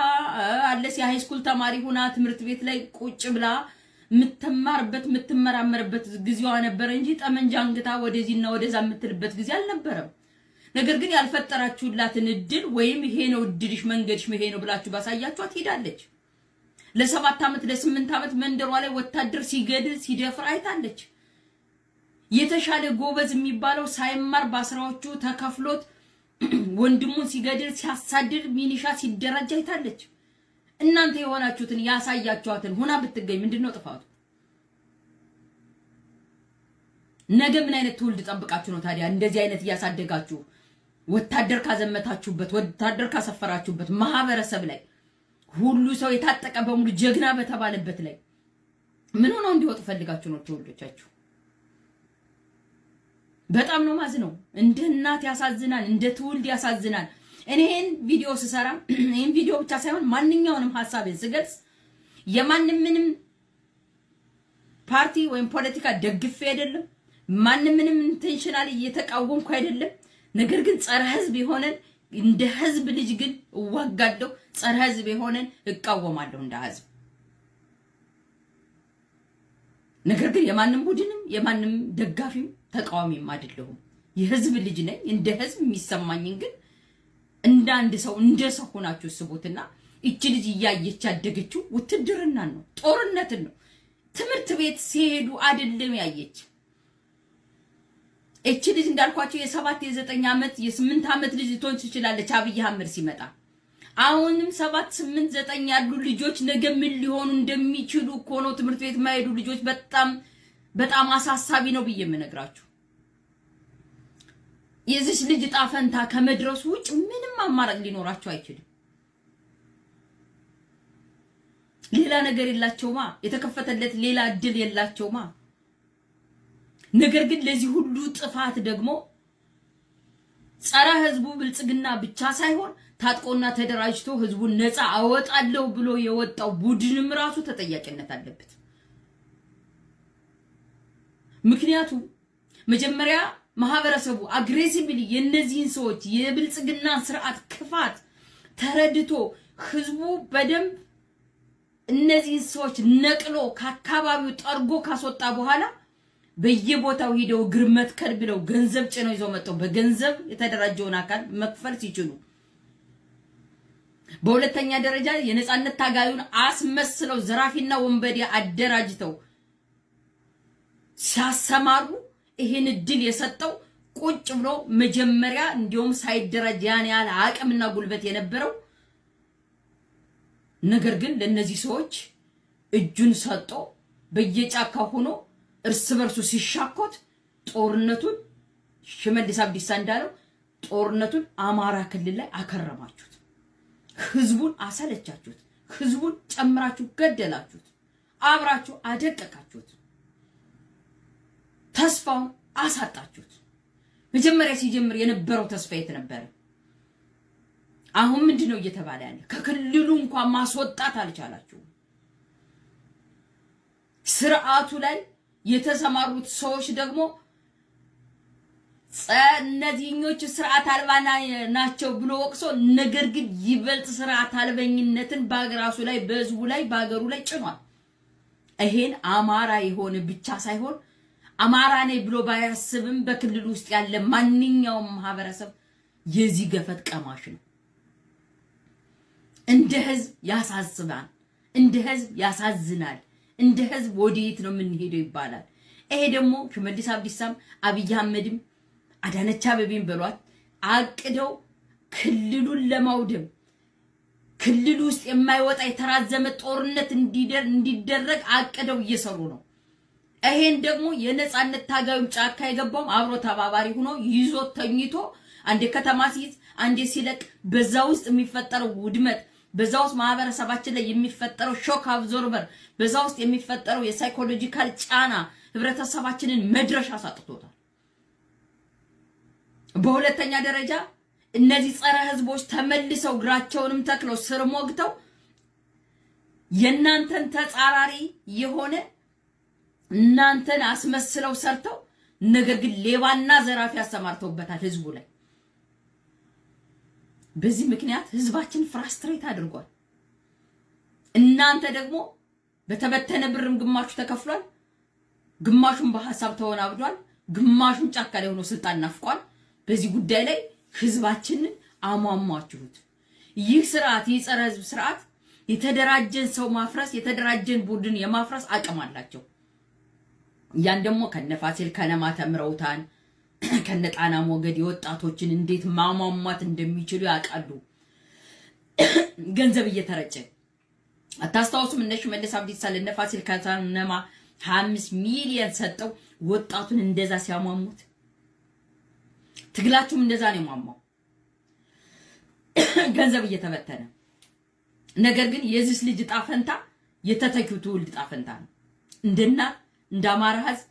Speaker 9: አለስ የሃይ ስኩል ተማሪ ሆና ትምህርት ቤት ላይ ቁጭ ብላ ምትመራመርበት ጊዜዋ ነበር እንጂ ጠመንጃ አንግታ ወደዚህና ወደዛ ምትልበት ጊዜ አልነበረም። ነገር ግን ያልፈጠራችሁላትን እድል ወይም ይሄ ነው እድልሽ መንገድሽ ይሄ ነው ብላችሁ ባሳያችኋት ሄዳለች። ለ7 ዓመት ለ8 ዓመት መንደሯ ላይ ወታደር ሲገድል ሲደፍር አይታለች። የተሻለ ጎበዝ የሚባለው ሳይማር በአስራዎቹ ተከፍሎት ወንድሙን ሲገድል ሲያሳድድ ሚኒሻ ሲደራጅ አይታለች። እናንተ የሆናችሁትን ያሳያችኋትን ሆና ብትገኝ ምንድነው ጥፋቱ? ነገ ምን አይነት ትውልድ ጠብቃችሁ ነው ታዲያ እንደዚህ አይነት ያሳደጋችሁ ወታደር ካዘመታችሁበት ወታደር ካሰፈራችሁበት ማህበረሰብ ላይ ሁሉ ሰው የታጠቀ በሙሉ ጀግና በተባለበት ላይ ምን ሆነው እንዲወጡ ፈልጋችሁ ነው ትውልዶቻችሁ? በጣም ነው ማዝነው። እንደ እናት ያሳዝናል፣ እንደ ትውልድ ያሳዝናል። እኔን ቪዲዮ ስሰራ ይሄን ቪዲዮ ብቻ ሳይሆን ማንኛውንም ሐሳቤን ስገልጽ የማንንም ፓርቲ ወይም ፖለቲካ ደግፌ አይደለም፣ ማንንም ኢንቴንሽናሊ እየተቃወምኩ አይደለም። ነገር ግን ጸረ ህዝብ የሆነን እንደ ህዝብ ልጅ ግን እዋጋለሁ፣ ጸረ ህዝብ የሆነን እቃወማለሁ እንደ ህዝብ። ነገር ግን የማንም ቡድንም የማንም ደጋፊም ተቃዋሚም አይደለሁም። የህዝብ ልጅ ነኝ። እንደ ህዝብ የሚሰማኝን ግን እንደ አንድ ሰው እንደ ሰው ሆናችሁ ስቡትና እቺ ልጅ እያየች ያደገችው ውትድርና ነው፣ ጦርነትን ነው። ትምህርት ቤት ሲሄዱ አይደለም ያየች። እቺ ልጅ እንዳልኳችሁ የ7 የ9 ዓመት የ8 ዓመት ልጅ ልትሆን ትችላለች አብይ አህመድ ሲመጣ። አሁንም 7 8 9 ያሉ ልጆች ነገ ምን ሊሆኑ እንደሚችሉ እኮ ነው ትምህርት ቤት ማይሄዱ ልጆች በጣም አሳሳቢ ነው ብዬ የምነግራችሁ። የዚህ ልጅ ጣፈንታ ከመድረሱ ውጭ ምንም አማራጭ ሊኖራቸው አይችልም። ሌላ ነገር የላቸውማ፣ የተከፈተለት ሌላ እድል የላቸውማ። ነገር ግን ለዚህ ሁሉ ጥፋት ደግሞ ጸረ ህዝቡ ብልጽግና ብቻ ሳይሆን ታጥቆና ተደራጅቶ ህዝቡን ነፃ አወጣለሁ ብሎ የወጣው ቡድንም ራሱ ተጠያቂነት አለበት። ምክንያቱም መጀመሪያ ማህበረሰቡ አግሬሲቭሊ የነዚህን ሰዎች የብልጽግና ስርዓት ክፋት ተረድቶ ህዝቡ በደንብ እነዚህን ሰዎች ነቅሎ ከአካባቢው ጠርጎ ካስወጣ በኋላ በየቦታው ሄደው ግርመት ከል ብለው ገንዘብ ጭነው ይዘው መጥተው በገንዘብ የተደራጀውን አካል መክፈል ሲችሉ፣ በሁለተኛ ደረጃ የነጻነት ታጋዩን አስመስለው ዘራፊና ወንበዴ አደራጅተው ሲያሰማሩ ይሄን እድል የሰጠው ቁጭ ብሎ መጀመሪያ እንዲሁም ሳይደራጅ ያን ያህል አቅምና ጉልበት የነበረው ነገር ግን ለነዚህ ሰዎች እጁን ሰጥቶ በየጫካ ሆኖ እርስ በርሱ ሲሻኮት ጦርነቱን ሽመልስ አብዲሳ እንዳለው ጦርነቱን አማራ ክልል ላይ አከረማችሁት። ህዝቡን አሰለቻችሁት። ህዝቡን ጨምራችሁ ገደላችሁት። አብራችሁ አደቀቃችሁት። ተስፋውን አሳጣችሁት። መጀመሪያ ሲጀምር የነበረው ተስፋ የት ነበር? አሁን ምንድነው እየተባለ ያለ? ከክልሉ እንኳን ማስወጣት አልቻላችሁም። ስርዓቱ ላይ የተሰማሩት ሰዎች ደግሞ እነዚህኞቹ ስርዓት አልባ ናቸው ብሎ ወቅሶ ነገር ግን ይበልጥ ስርዓት አልበኝነትን በአገራሱ ላይ በህዝቡ ላይ በአገሩ ላይ ጭኗል። ይሄን አማራ የሆነ ብቻ ሳይሆን አማራ ነኝ ብሎ ባያስብም በክልሉ ውስጥ ያለ ማንኛውም ማህበረሰብ የዚህ ገፈት ቀማሽ ነው። እንደ ህዝብ ያሳዝናል፣ እንደ ህዝብ ያሳዝናል። እንደ ህዝብ ወዴት ነው የምንሄደው ይባላል። ይሄ ደግሞ ሽመልስ አብዲሳም አብይ አህመድም አዳነች አቤቤን በሏት አቅደው ክልሉን ለማውደም ክልሉ ውስጥ የማይወጣ የተራዘመ ጦርነት እንዲደረግ አቅደው እየሰሩ ነው። ይሄን ደግሞ የነጻነት ታጋዩም ጫካ የገባውም አብሮ ተባባሪ ሆኖ ይዞ ተኝቶ አንዴ ከተማ ሲይዝ አንዴ ሲለቅ በዛ ውስጥ የሚፈጠረው ውድመት በዛ ውስጥ ማህበረሰባችን ላይ የሚፈጠረው ሾክ አብዞርበር በዛ ውስጥ የሚፈጠረው የሳይኮሎጂካል ጫና ህብረተሰባችንን መድረሻ አሳጥቶታል። በሁለተኛ ደረጃ እነዚህ ጸረ ህዝቦች ተመልሰው ግራቸውንም ተክለው ስር ሞግተው የናንተን ተጻራሪ የሆነ እናንተን አስመስለው ሰርተው ነገር ግን ሌባና ዘራፊ ያሰማርተውበታል ህዝቡ ላይ። በዚህ ምክንያት ህዝባችን ፍራስትሬት አድርጓል። እናንተ ደግሞ በተበተነ ብርም ግማሹ ተከፍሏል፣ ግማሹን በሐሳብ ተወናብዷል፣ ግማሹን ጫካ ላይ ሆኖ ስልጣን ናፍቋል። በዚህ ጉዳይ ላይ ህዝባችንን አሟሟችሁት። ይህ ስርዓት የጸረ ህዝብ ስርዓት የተደራጀን ሰው ማፍረስ የተደራጀን ቡድን የማፍረስ አቅም አላቸው። ያን ደግሞ ከነፋሲል ከነማ ተምረውታን ከነጣና ሞገድ የወጣቶችን እንዴት ማሟሟት እንደሚችሉ ያውቃሉ። ገንዘብ እየተረጨ አታስታውሱም? እነ ሽመልስ አብዲሳ ለነፋሲል ከነማ 25 ሚሊዮን ሰጠው ወጣቱን እንደዛ ሲያሟሙት ትግላችሁም እንደዛ ነው የማማው። ገንዘብ እየተበተነ ነገር ግን የዚህ ልጅ ጣፈንታ የተተኪው ትውልድ ጣፈንታ ነው። እንደና እንደ አማራ ህዝብ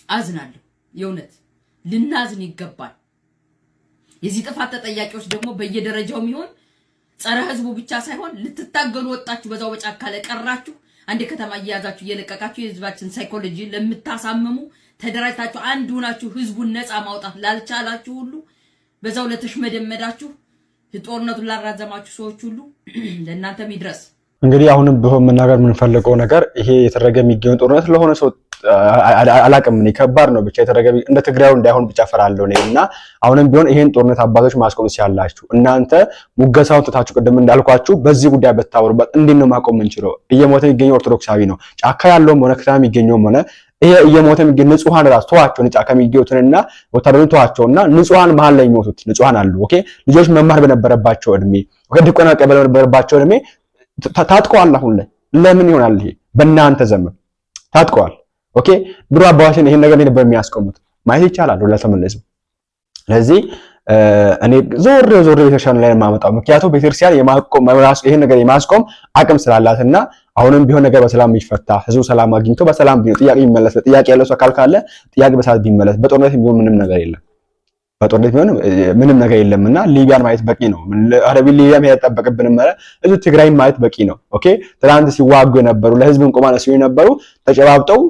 Speaker 9: አዝናለሁ። የእውነት ልናዝን ይገባል። የዚህ ጥፋት ተጠያቂዎች ደግሞ በየደረጃው የሚሆን ጸረ ህዝቡ ብቻ ሳይሆን ልትታገሉ ወጣችሁ በዛው በጫካ ላይ ቀራችሁ አንድ ከተማ እያያዛችሁ እየለቀቃችሁ የህዝባችን ሳይኮሎጂ ለምታሳምሙ ተደራጅታችሁ አንድ ሆናችሁ ህዝቡን ነፃ ማውጣት ላልቻላችሁ ሁሉ በዛው ለተሽመደመዳችሁ ጦርነቱን ላራዘማችሁ ሰዎች ሁሉ ለእናንተም ይድረስ። እንግዲህ አሁንም ቢሆን መናገር የምንፈልገው ነገር ይሄ የተደረገ የሚገኘው ጦርነት ለሆነ ሰው አላቅም እኔ ከባድ ነው። ብቻ የተደረገ እንደ ትግራዩ እንዳይሆን ብቻ ፈራለሁ ነውና አሁንም ቢሆን ይሄን ጦርነት አባቶች ማስቆም ሲያላችሁ እናንተ ሙገሳውን ተታችሁ ቅድም እንዳልኳችሁ በዚህ ጉዳይ በታወሩበት እንዴት ነው ማቆም እንችለው? እየሞተ የሚገኘው ኦርቶዶክሳዊ ነው። ጫካ ያለውም ሆነ ከተማ የሚገኘውም ሆነ ይሄ እየሞተ የሚገኝ ንጹሃን ራስ ተዋቸው ጫካ የሚገኙትና ወታደሮች ተዋቸውና ንጹሃን መሃል ላይ የሚሞቱት ንጹሃን አሉ። ኦኬ ልጆች መማር በነበረባቸው እድሜ ወደ ቀበለ በነበረባቸው እድሜ ታጥቀዋል። አሁን ላይ ለምን ይሆናል? ይሄ በእናንተ ዘመን ታጥቀዋል። ኦኬ ድሮ አባዋሽን ይሄን ነገር ነበር የሚያስቆሙት ማየት ይቻላል ለተመለሱ። ስለዚህ እኔ ዞር ቤተክርስቲያን ላይ ማመጣው ምክንያቱም ቤተክርስቲያን የማቆም ይሄን ነገር የማስቆም አቅም ስላላትና አሁንም ቢሆን ነገር በሰላም ይፈታ ህዝቡ ሰላም አግኝቶ በሰላም ቢሆን ጥያቄ ይመለስ። ጥያቄ ያለው ሰው ካለ ጥያቄ በሰዓት ቢመለስ በጦርነት ቢሆን ምንም ነገር የለም። በጦርነት ቢሆን ምንም ነገር የለምና ሊቢያን ማየት በቂ ነው። አረብ ሊቢያ ማየት ተጠበቅብን ማለት እዚህ ትግራይ ማየት በቂ ነው። ኦኬ ትላንት ሲዋጉ የነበሩ ለህዝብ እንቆማለ ሲሆን የነበሩ ተጨባብጠው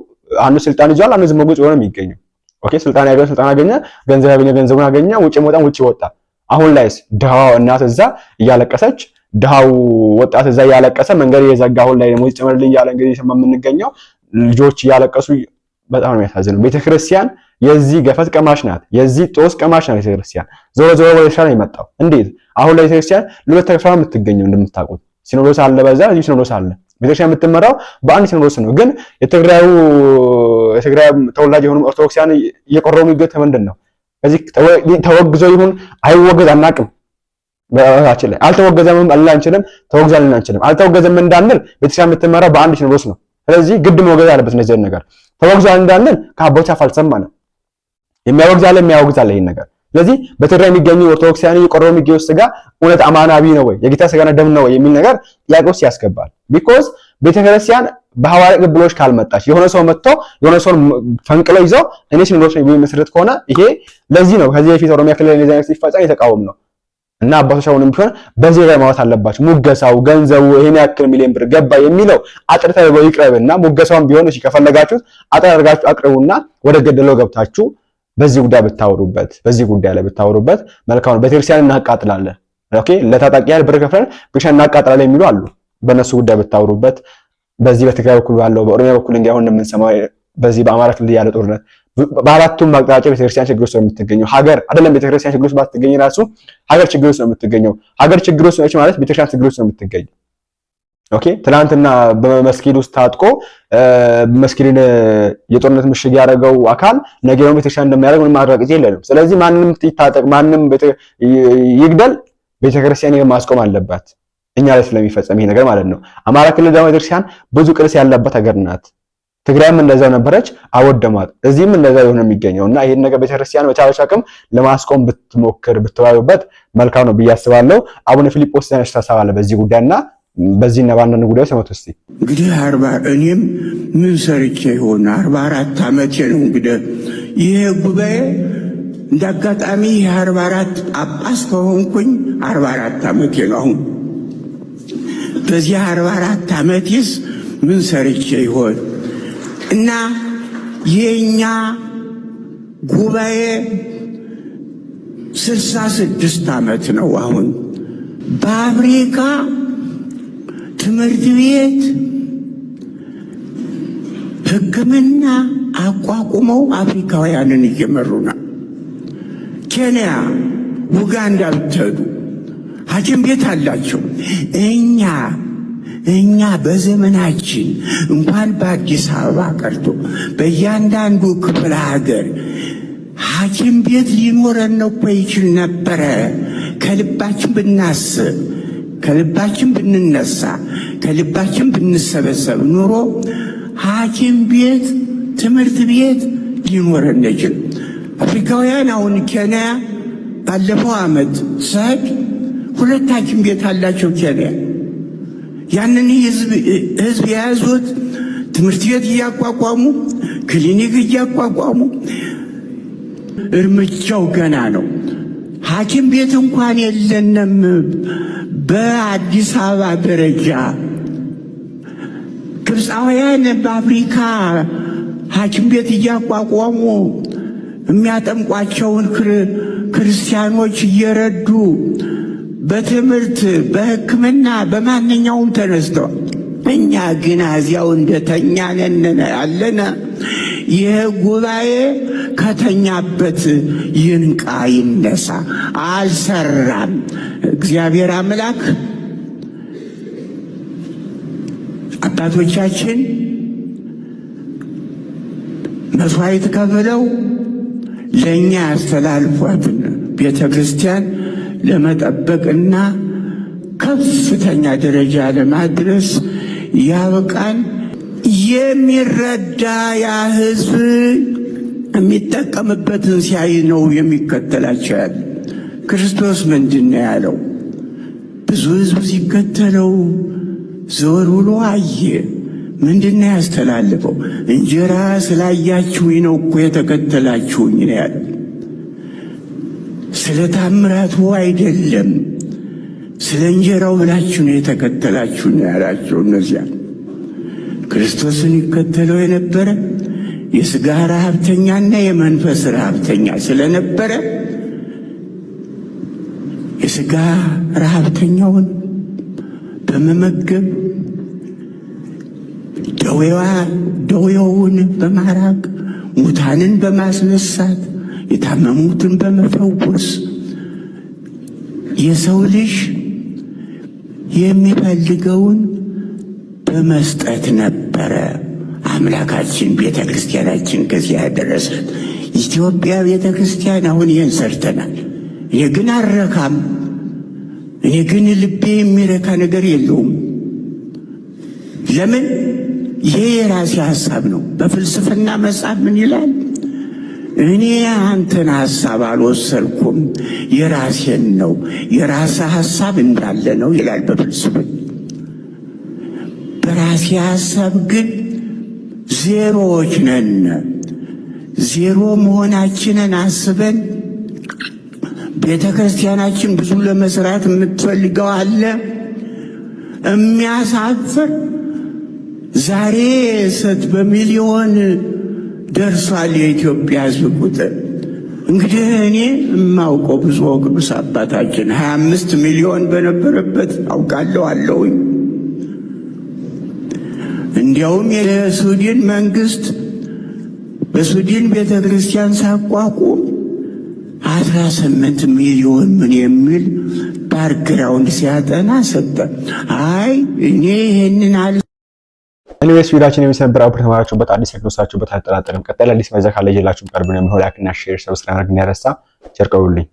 Speaker 9: አንዱ ስልጣን ይዟል፣ አንዱ ዝም ብሎ ሆኖ የሚገኘው ኦኬ ስልጣን ያገኘ ስልጣን አገኘ፣ ገንዘብ ያገኘ ገንዘቡን አገኘ፣ ውጪ ወጣን ውጪ ወጣ። አሁን ላይስ ድሃው እናት እዛ እያለቀሰች ድሃው ወጣት እዛ እያለቀሰ መንገድ የዘጋ አሁን ላይ ደግሞ ይጨመርልኝ ያለ እንግዲህ ሰማ የምንገኘው ልጆች እያለቀሱ በጣም ነው የሚያሳዝነው። ቤተክርስቲያን የዚህ ገፈት ቀማሽ ናት፣ የዚህ ጦስ ቀማሽ ናት። ቤተክርስቲያን ዞሮ ዞሮ ወደ ሻለ የመጣው እንዴት አሁን ላይ ቤተክርስቲያን ለሁለት ተከፍላ የምትገኘው እንደምታውቁት ሲኖዶስ አለ፣ በዛ እዚህ ሲኖዶስ አለ።
Speaker 4: ቤተክርስቲያን የምትመራው በአንድ ሲኖዶስ ነው። ግን የትግራይ ተወላጅ የሆኑ ኦርቶዶክሳውያን እየቆረቡ የሚገኙት ምንድነው? ከዚህ ተወግዘው ይሁን አይወገዝ አናውቅም። በራሳችን ላይ አልተወገዘም አልን አንችልም፣ ተወግዛልን አንችልም። አልተወገዘም እንዳንል ቤተክርስቲያን የምትመራው በአንድ ሲኖዶስ ነው። ስለዚህ ግድ መወገዝ አለበት። እነዚህ ነገር ተወግዟል እንዳንል ከአባቶች አፍ አልሰማንም። የሚያወግዛል የሚያወግዛል ይሄን ነገር። ስለዚህ በትግራይ የሚገኙ ኦርቶዶክሳውያን እየቆረቡ የሚገኙት ስጋ እውነት አማናዊ ነው ወይ የጌታ ስጋና ደም ነው ወይ የሚል ነገር ጥያቄ ውስጥ ያስገባል። ቢኮዝ ቤተክርስቲያን በሐዋርያት ቅብብሎች ካልመጣች የሆነ ሰው መጥቶ የሆነ ሰው ፈንቅሎ ይዘው እኔ ሲኖዶስ ነው የሚመስረት ከሆነ ይሄ ለዚህ ነው ከዚህ በፊት ኦሮሚያ ክልል እንደዚህ አይነት ሲፈጸም የተቃወም ነው እና አባቶች አሁንም ቢሆን በዚህ ላይ ማውጣት አለባቸው። ሙገሳው ገንዘቡ ይሄን ያክል ሚሊዮን ብር ገባ የሚለው አጥርተው ይቅረብና ሙገሳውን ቢሆን እሺ ከፈለጋችሁት አጥር አድርጋችሁ አቅርቡና ወደ ገደለው ገብታችሁ በዚህ ጉዳይ ብታወሩበት መልካም ነው። ቤተክርስቲያን እናቃጥላለን ኦኬ ለታጣቂ ያህል ብር ከፍለን ቤተክርስቲያን እናቃጥላለን የሚሉ አሉ። በእነሱ ጉዳይ ብታወሩበት በዚህ በትግራይ በኩል ባለው በኦሮሚያ በኩል እንግዲህ አሁን እንደምንሰማው በዚህ በአማራ ክልል ያለ ጦርነት በአራቱም አቅጣጫ ቤተክርስቲያን ችግር ውስጥ ነው የምትገኘው። ሀገር አይደለም ቤተክርስቲያን ችግር ውስጥ ባትገኝ ራሱ ሀገር ችግር ውስጥ ነው የምትገኘው። ሀገር ችግር ውስጥ ነች ማለት ቤተክርስቲያን ችግር ውስጥ ነው የምትገኘው። ኦኬ ትናንትና በመስጊድ ውስጥ ታጥቆ መስጊድን የጦርነት ምሽግ ያደረገው አካል ነገ ነው ቤተክርስቲያን እንደሚያደርግ ምንም ማረጋገጫ የለንም። ስለዚህ ማንንም ይታጠቅ ማንንም ይግደል ቤተክርስቲያን ማስቆም አለባት እኛ ላይ ስለሚፈጸም ይሄ ነገር ማለት ነው። አማራ ክልል ደግሞ ቤተክርስቲያን ብዙ ቅርስ ያለበት ሀገር ናት። ትግራይም እንደዛው ነበረች አወደማት። እዚህም እንደዛው የሆነ የሚገኘውና ይሄን ነገር ቤተክርስቲያን በቻለች አቅም ለማስቆም ብትወያዩበት መልካም ነው ብዬ አስባለሁ። አቡነ ፊልጶስ ተነስተዋል በዚህ ጉዳይና በዚህና በአንዳንድ ጉዳዮች ሰመቱ እስቲ
Speaker 10: እንግዲህ እኔም ምን ሰርቼ ይሆን 44 ዓመቴ ነው። እንግዲህ ይሄ ጉባኤ እንዳጋጣሚ 44 ጳጳስ ከሆንኩኝ 44 ዓመቴ ነው። አሁን በዚህ 44 ዓመቴስ ምን ሰርቼ ይሆን እና የኛ ጉባኤ 66 ዓመት ነው። አሁን በአፍሪካ ትምህርት ቤት ሕክምና አቋቁመው አፍሪካውያንን እየመሩ ነው። ኬንያ፣ ኡጋንዳ ብትሄዱ ሐኪም ቤት አላቸው። እኛ በዘመናችን እንኳን በአዲስ አበባ ቀርቶ በእያንዳንዱ ክፍለ ሀገር ሐኪም ቤት ሊኖረን ነው እኮ ይችል ነበረ። ከልባችን ብናስብ ከልባችን ብንነሳ ከልባችን ብንሰበሰብ ኑሮ ሐኪም ቤት ትምህርት ቤት ሊኖረን ይችል። አፍሪካውያን አሁን ኬንያ ባለፈው ዓመት ሰድ 2 ሐኪም ቤት አላቸው ኬንያ። ያንን ህዝብ የያዙት ትምህርት ቤት እያቋቋሙ ክሊኒክ እያቋቋሙ እርምጃው ገና ነው። ሐኪም ቤት እንኳን የለንም። በአዲስ አበባ ደረጃ ግብፃውያን በአፍሪካ ሐኪም ቤት እያቋቋሙ የሚያጠምቋቸውን ክርስቲያኖች እየረዱ በትምህርት በሕክምና በማንኛውም ተነስተዋል። እኛ ግን እዚያው እንደተኛ ነን ያለነ። ይህ ጉባኤ ከተኛበት ይንቃ ይነሳ። አልሰራም። እግዚአብሔር አምላክ አባቶቻችን መስዋዕት ከፍለው ለእኛ ያስተላልፏትን ቤተ ክርስቲያን ለመጠበቅና ከፍተኛ ደረጃ ለማድረስ ያበቃን። የሚረዳ ያ ህዝብ የሚጠቀምበትን ሲያይ ነው የሚከተላቸው ያለ። ክርስቶስ ምንድን ነው ያለው? ብዙ ህዝብ ሲከተለው ዘወር ብሎ አየ። ምንድን ነው ያስተላልፈው? እንጀራ ስላያችሁኝ ነው እኮ የተከተላችሁኝ ነው ያለው። ስለ ታምራቱ አይደለም፣ ስለ እንጀራው ብላችሁ ነው የተከተላችሁ ነው ያላቸው። እነዚያ ክርስቶስን ይከተለው የነበረ የሥጋ ረሃብተኛና የመንፈስ ረሃብተኛ ስለነበረ የሥጋ ረሃብተኛውን በመመገብ ደዌውን በማራቅ ሙታንን በማስነሳት የታመሙትን በመፈወስ የሰው ልጅ የሚፈልገውን በመስጠት ነበረ አምላካችን ቤተ ክርስቲያናችን ከዚያ ያደረሰን። ኢትዮጵያ ቤተ ክርስቲያን አሁን ይህን ሰርተናል። እኔ ግን አልረካም። እኔ ግን ልቤ የሚረካ ነገር የለውም። ለምን? ይሄ የራሴ ሐሳብ ነው። በፍልስፍና መጽሐፍ ምን ይላል? እኔ አንተን ሐሳብ አልወሰድኩም፣ የራሴን ነው። የራሴ ሐሳብ እንዳለ ነው ይላል በፍልስፍና። በራሴ ሐሳብ ግን ዜሮዎች ነን። ዜሮ መሆናችንን አስበን ቤተ ክርስቲያናችን ብዙ ለመስራት የምትፈልገው አለ። የሚያሳፍር ዛሬ በሚሊዮን ደርሷል የኢትዮጵያ ሕዝብ ቁጥር። እንግዲህ እኔ የማውቀው ብፁዕ ቅዱስ አባታችን 25 ሚሊዮን በነበረበት አውቃለሁ አለውኝ። እንዲያውም የስዊድን መንግስት በስዊድን ቤተ ክርስቲያን ሳቋቁም 18 ሚሊዮን ምን የሚል ባክግራውንድ ሲያጠና ሰጠ። አይ እኔ ይሄንን አለ
Speaker 4: ኤኒዌይስ ቪዲዮአችን የሚሰብር አብሮ ተማራችሁበት አዲስ ያክሎሳችሁበት አልጠራጠርም። ቀጣይ አዲስ መረጃ ካለ ይዤላችሁ ቀርብ ነው። ላይክ እና ሼር ሰብስክራይብ አድርጉ እንዳይረሳ። ቸር ቆዩልኝ።